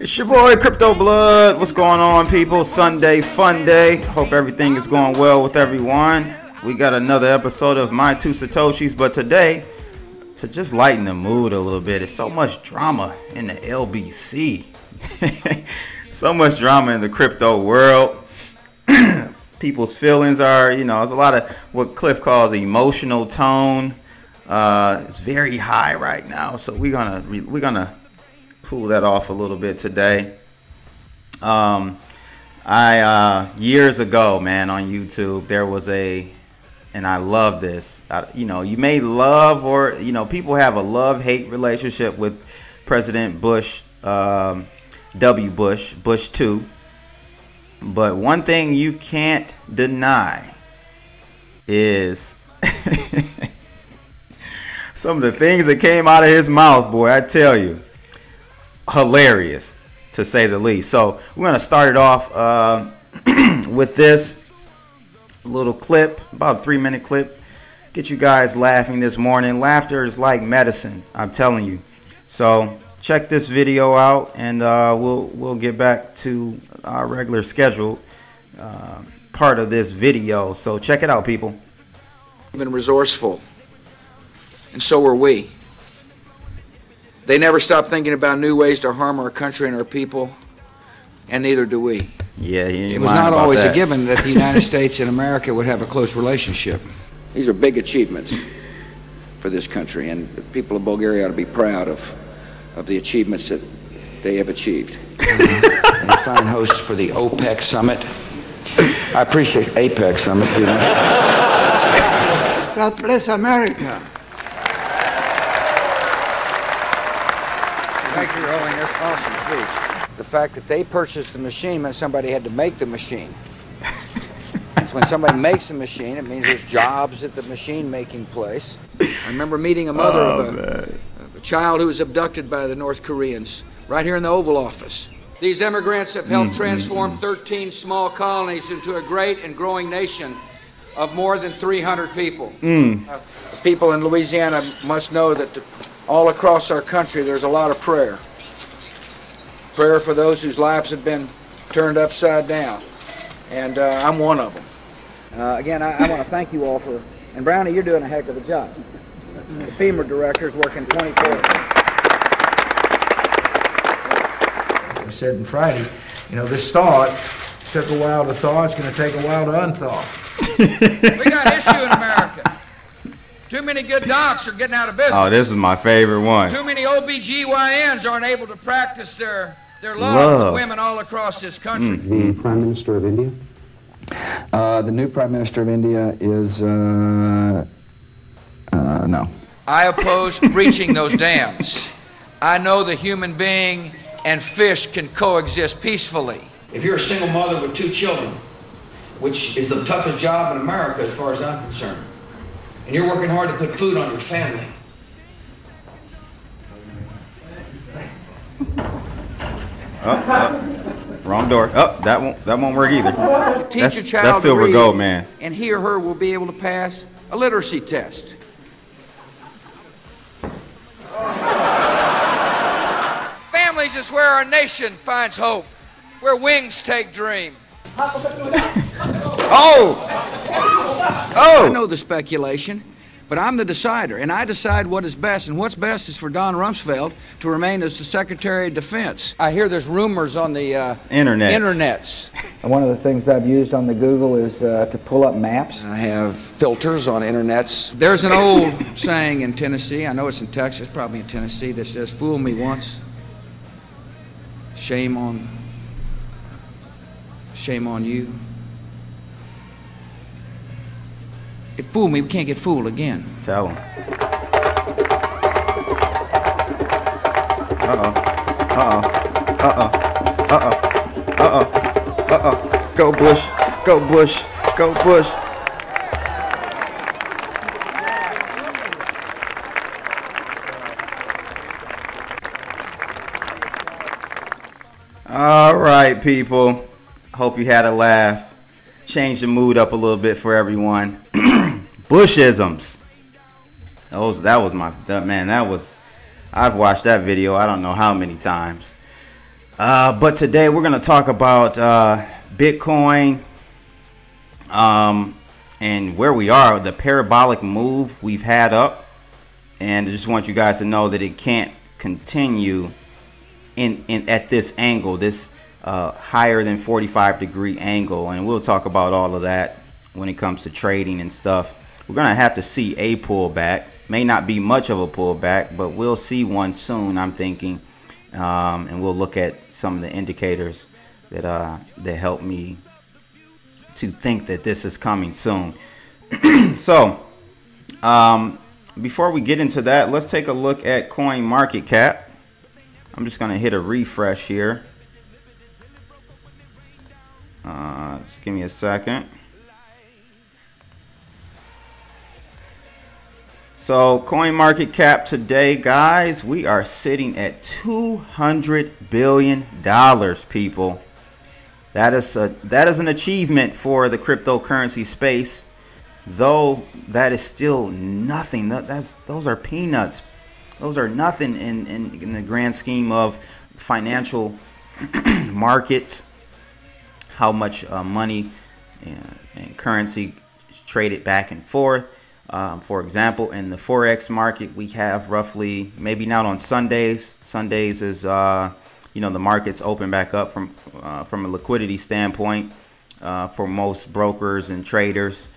It's your boy Crypto Blood. What's going on, people? Sunday fun day. Hope everything is going well with everyone. We got another episode of My Two Satoshis, but today, to just lighten the mood a little bit, it's so much drama in the LBC. So much drama in the crypto world. People's feelings are, there's a lot of what Clif calls emotional tone. It's very high right now, so we're gonna cool that off a little bit today. Years ago, man, on YouTube, there was and I love this. You may love or people have a love-hate relationship with President Bush, W. Bush, Bush 2. But one thing you can't deny is some of the things that came out of his mouth, boy, I tell you, hilarious to say the least. So we're going to start it off with this little clip, about a 3-minute clip. Get you guys laughing this morning. Laughter is like medicine, I'm telling you. So check this video out, and we'll get back to our regular scheduled part of this video. So check it out, people. Even resourceful, and so were we. They never stopped thinking about new ways to harm our country and our people, and neither do we. Yeah, it was not always a given that the United States and America would have a close relationship. These are big achievements for this country, and the people of Bulgaria ought to be proud of the achievements that they have achieved. And fine host for the OPEC summit. I appreciate APEC summit. God bless America. Thank you, Rolling. That's awesome speech. The fact that they purchased the machine meant somebody had to make the machine. So when somebody makes a machine, it means there's jobs at the machine-making place. I remember meeting a mother of a child who was abducted by the North Koreans right here in the Oval Office. These immigrants have helped transform 13 small colonies into a great and growing nation of more than 300 people. The people in Louisiana must know that all across our country there's a lot of prayer. Prayer for those whose lives have been turned upside down. And I'm one of them. Again, I want to thank you all for, and Brownie, you're doing a heck of a job. The FEMA director's working 24 hours. I said on Friday, this thought took a while to thaw, it's going to take a while to unthaw. We got an issue in America. Too many good docs are getting out of business. Oh, this is my favorite one. Too many OBGYNs aren't able to practice their love with women all across this country. The Prime Minister of India? The new Prime Minister of India is, no. I oppose breaching those dams. I know the human being and fish can coexist peacefully. If you're a single mother with 2 children, which is the toughest job in America as far as I'm concerned, and you're working hard to put food on your family. Wrong door. That won't work either. Teach a child that's silver to read, gold, man. and he or her will be able to pass a literacy test. Families is where our nation finds hope, where wings take dream. I know the speculation, but I'm the decider, and I decide what is best, and what's best is for Don Rumsfeld to remain as the Secretary of Defense. I hear there's rumors on the internets. One of the things that I've used on the Google is to pull up maps. I have filters on internets. There's an old saying in Tennessee, I know it's in Texas, probably in Tennessee, that says, "Fool me once, shame on you." It fooled me, we can't get fooled again. Tell him. Go Bush, go Bush, go Bush. All right, people. Hope you had a laugh. Change the mood up a little bit for everyone. Bushisms. That was I've watched that video I don't know how many times. But today we're going to talk about Bitcoin and where we are, the parabolic move we've had up. And I just want you guys to know that it can't continue at this angle, this higher than 45-degree angle. And we'll talk about all of that when it comes to trading and stuff. We're going to have to see a pullback. May not be much of a pullback, but we'll see one soon, I'm thinking. And we'll look at some of the indicators that help me to think that this is coming soon. So before we get into that, let's take a look at coin market cap. I'm just going to hit a refresh here. Just give me a second. So coin market cap today, guys, we are sitting at $200 billion, people. That is an achievement for the cryptocurrency space, though that is still nothing. Those are peanuts. Those are nothing in the grand scheme of financial markets. How much money and currency is traded back and forth. For example, in the Forex market, we have roughly, maybe not on Sundays. Sundays is, you know, the markets open back up from a liquidity standpoint for most brokers and traders.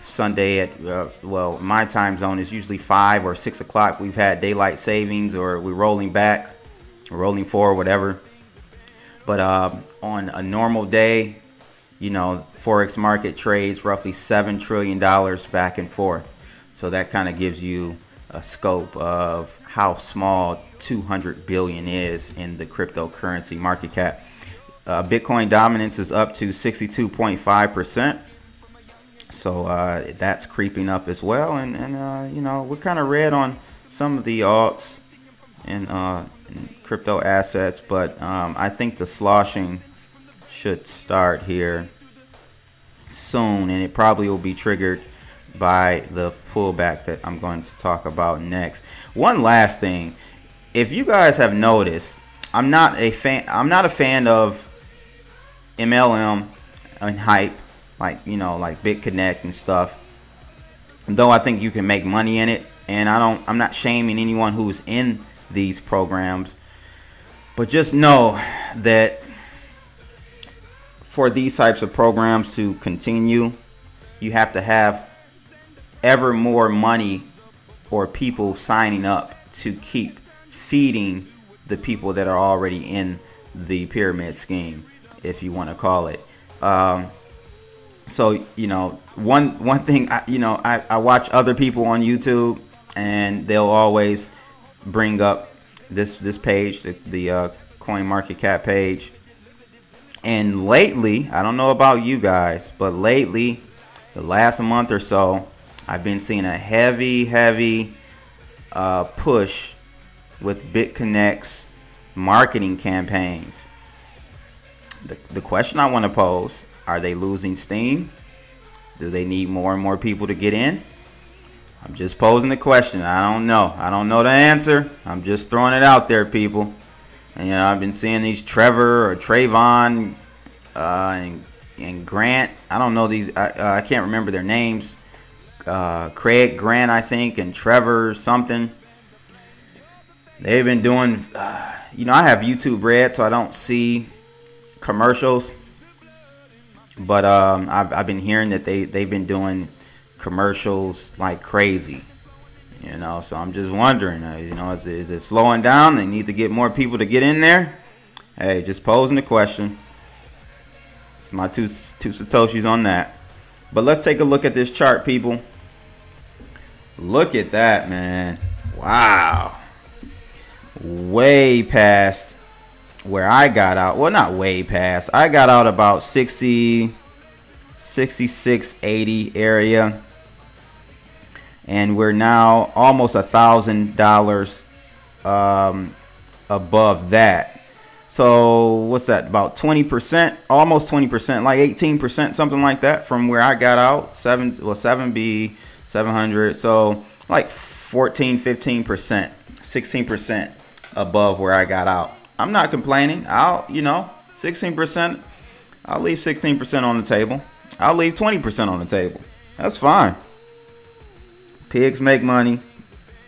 Sunday at, well, my time zone is usually 5 or 6 o'clock. We've had daylight savings, or we're rolling back, rolling forward, whatever. But on a normal day, you know, Forex market trades roughly $7 trillion back and forth. So that kind of gives you a scope of how small 200 billion is in the cryptocurrency market cap. Bitcoin dominance is up to 62.5%. So that's creeping up as well. And you know, we're kind of red on some of the alts and crypto assets, but I think the sloshing should start here soon, and it probably will be triggered by the pullback that I'm going to talk about next. One last thing, if you guys have noticed, I'm not a fan of MLM and hype, like, you know, like BitConnect and stuff, though I think you can make money in it. And I'm not shaming anyone who's in these programs, but just know that for these types of programs to continue, you have to have ever more money or people signing up to keep feeding the people that are already in the pyramid scheme, if you want to call it. So, you know, one thing, I watch other people on YouTube, and they'll always bring up this page, the coin market cap page. And lately, I don't know about you guys, but lately, the last month or so, I've been seeing a heavy push with BitConnect's marketing campaigns. The question I want to pose, are they losing steam? Do they need more and more people to get in? I'm just posing the question. I don't know. I don't know the answer. I'm just throwing it out there, people. And, you know, I've been seeing these Trevor or Trayvon and Grant. I don't know these. I can't remember their names. Craig Grant, I think, and Trevor something. They've been doing, you know, I have YouTube Red, so I don't see commercials. But I've been hearing that they've been doing commercials like crazy. You know, so I'm just wondering, you know, is it slowing down? They need to get more people to get in there. Hey, just posing the question. It's my two Satoshis on that. But let's take a look at this chart, people. Look at that, man. Wow. Way past where I got out. Well, not way past. I got out about 60, 66, 80 area. And we're now almost $1,000 above that. So what's that? About 20%, almost 20%, like 18%, something like that, from where I got out. 7B, 700. So like 14, 15%, 16% above where I got out. I'm not complaining. I'll, you know, 16%. I'll leave 16% on the table. I'll leave 20% on the table. That's fine. Pigs make money,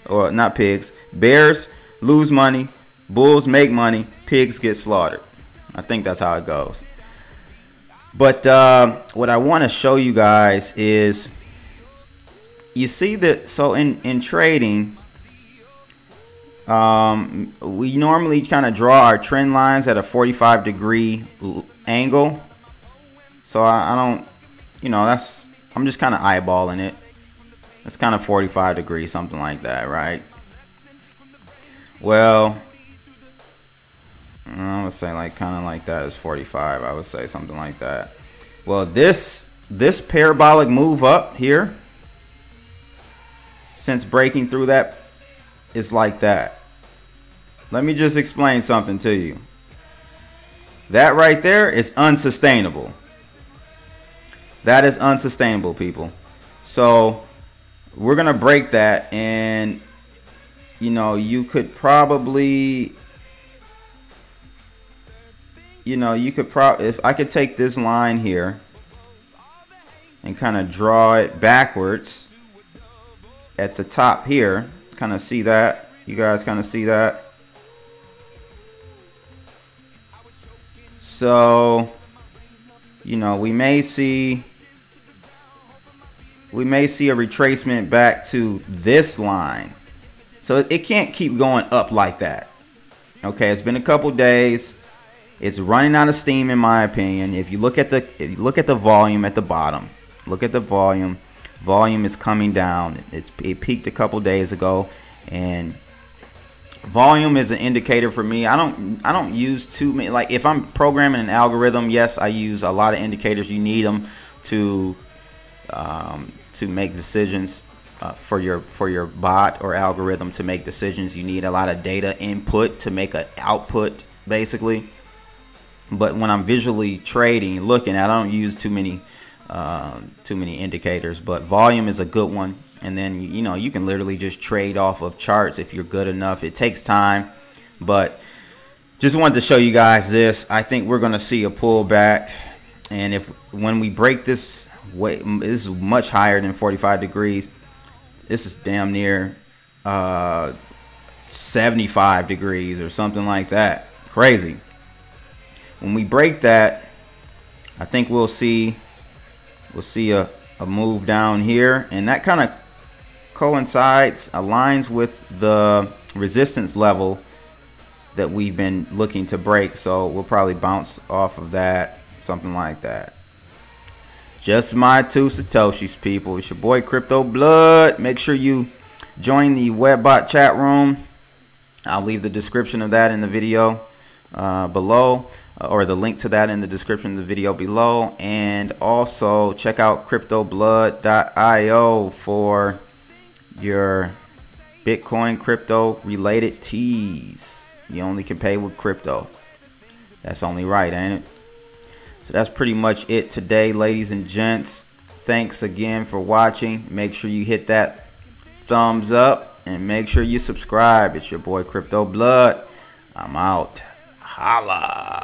or not pigs. Bears lose money. Bulls make money. Pigs get slaughtered. I think that's how it goes. But what I want to show you guys is, you see that, so in trading, we normally kind of draw our trend lines at a 45-degree angle. So I don't, you know, I'm just kind of eyeballing it. It's kind of 45 degrees, something like that, right? Well, I would say like kind of like that is 45. I would say something like that. Well, this parabolic move up here, since breaking through that, is like that. Let me just explain something to you. That right there is unsustainable. That is unsustainable, people. So we're gonna break that, and you know, you could probably, you know, if I could take this line here and kind of draw it backwards at the top here, kind of see that, you guys kind of see that. So, you know, we may see a retracement back to this line. So it can't keep going up like that. Okay, it's been a couple days. It's running out of steam, in my opinion. If you look at the volume at the bottom, look at the volume. Volume is coming down. It peaked a couple days ago, and volume is an indicator for me. I don't use too many. Like, if I'm programming an algorithm, yes, I use a lot of indicators. You need them to make decisions. For your bot or algorithm to make decisions, you need a lot of data input to make an output, basically. But when I'm visually trading, looking at, I don't use too many indicators. But volume is a good one, and then, you know, you can literally just trade off of charts if you're good enough. It takes time, but just wanted to show you guys this. I think we're gonna see a pullback, and when we break this way, this is much higher than 45 degrees. This is damn near 75 degrees or something like that. Crazy. When we break that, I think we'll see a move down here, and that kind of aligns with the resistance level that we've been looking to break. So we'll probably bounce off of that, something like that. Just my 2 Satoshis, people. It's your boy Crypto Blood. Make sure you join the Webbot chat room. I'll leave the description of that in the video below, or the link to that in the description of the video below. And also check out cryptoblood.io for your Bitcoin crypto related teas. You only can pay with crypto. That's only right, ain't it? So that's pretty much it today, ladies and gents. Thanks again for watching. Make sure you hit that thumbs up and make sure you subscribe. It's your boy Crypto Blood. I'm out. Holla.